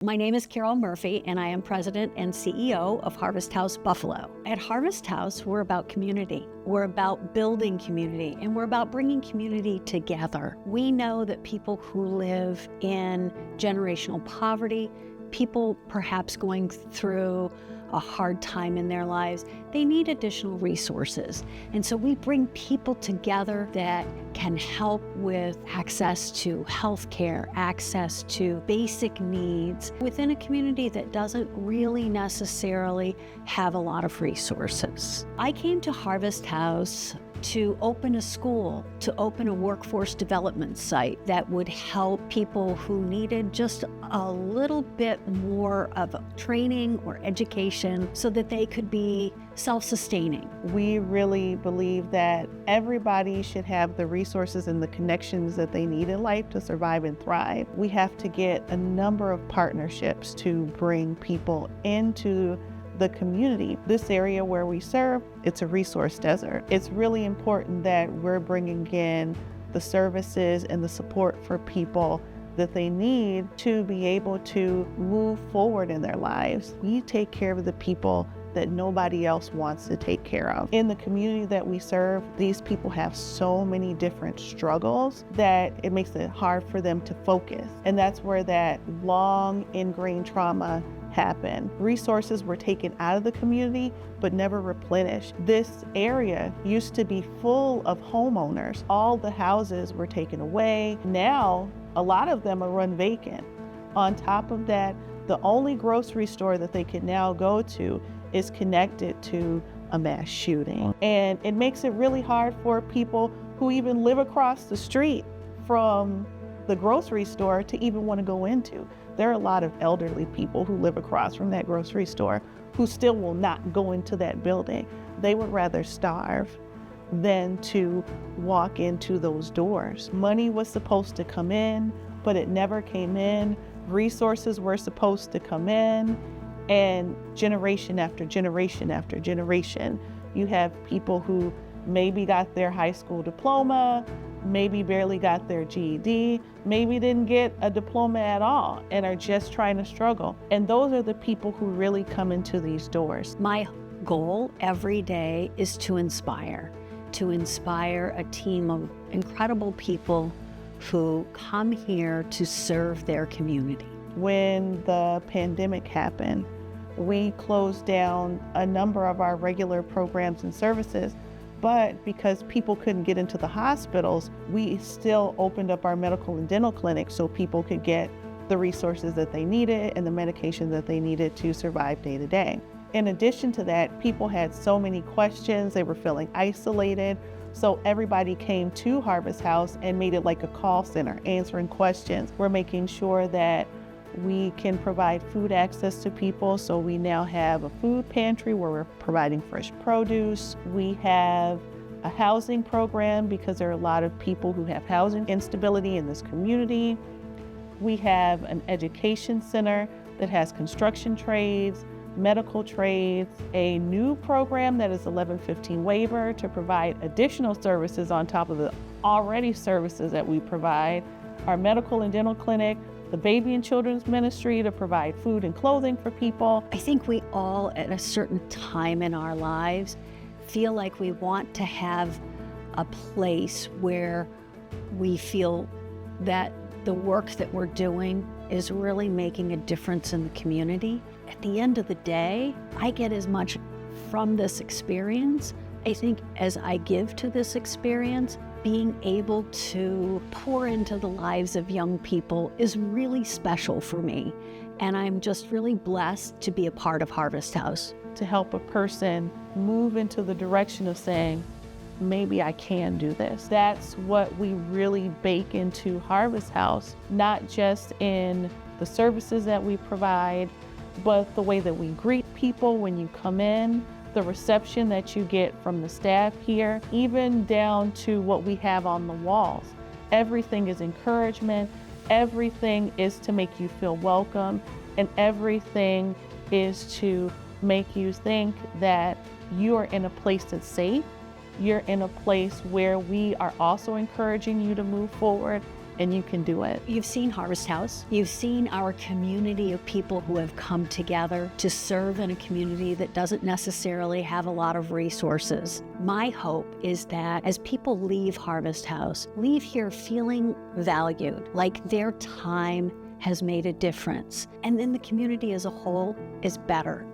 My name is Carol Murphy, and I am President and CEO of Harvest House Buffalo. At Harvest House, we're about community. We're about building community, and we're about bringing community together. We know that people who live in generational poverty, people perhaps going through a hard time in their lives, they need additional resources. And so we bring people together that can help with access to healthcare, access to basic needs within a community that doesn't really necessarily have a lot of resources. I came to Harvest House to open a school, to open a workforce development site that would help people who needed just a little bit more of training or education so that they could be self-sustaining. We really believe that everybody should have the resources and the connections that they need in life to survive and thrive. We have to get a number of partnerships to bring people into the community. This area where we serve, it's a resource desert. It's really important that we're bringing in the services and the support for people that they need to be able to move forward in their lives. We take care of the people that nobody else wants to take care of. In the community that we serve, these people have so many different struggles that it makes it hard for them to focus. And that's where that long ingrained trauma happened. Resources were taken out of the community, but never replenished. This area used to be full of homeowners. All the houses were taken away. Now, a lot of them are run vacant. On top of that, the only grocery store that they can now go to is connected to a mass shooting. And it makes it really hard for people who even live across the street from the grocery store to even want to go into. There are a lot of elderly people who live across from that grocery store who still will not go into that building. They would rather starve than to walk into those doors. Money was supposed to come in, but it never came in. Resources were supposed to come in, and generation after generation after generation, you have people who maybe got their high school diploma, maybe barely got their GED, maybe didn't get a diploma at all and are just trying to struggle. And those are the people who really come into these doors. My goal every day is to inspire a team of incredible people who come here to serve their community. When the pandemic happened, we closed down a number of our regular programs and services. But because people couldn't get into the hospitals, we still opened up our medical and dental clinics so people could get the resources that they needed and the medication that they needed to survive day to day. In addition to that, people had so many questions, they were feeling isolated. So everybody came to Harvest House and made it like a call center, answering questions. We're making sure that we can provide food access to people. So we now have a food pantry where we're providing fresh produce. We have a housing program because there are a lot of people who have housing instability in this community. We have an education center that has construction trades, medical trades, a new program that is 1115 waiver to provide additional services on top of the already services that we provide, our medical and dental clinic, the baby and children's ministry to provide food and clothing for people. I think we all at a certain time in our lives feel like we want to have a place where we feel that the work that we're doing is really making a difference in the community. At the end of the day, I get as much from this experience, I think, as I give to this experience. Being able to pour into the lives of young people is really special for me. And I'm just really blessed to be a part of Harvest House. To help a person move into the direction of saying, maybe I can do this. That's what we really bake into Harvest House, not just in the services that we provide, but the way that we greet people when you come in, the reception that you get from the staff here, even down to what we have on the walls. Everything is encouragement, everything is to make you feel welcome, and everything is to make you think that you are in a place that's safe, you're in a place where we are also encouraging you to move forward, and you can do it. You've seen Harvest House. You've seen our community of people who have come together to serve in a community that doesn't necessarily have a lot of resources. My hope is that as people leave Harvest House, leave here feeling valued, like their time has made a difference. And then the community as a whole is better.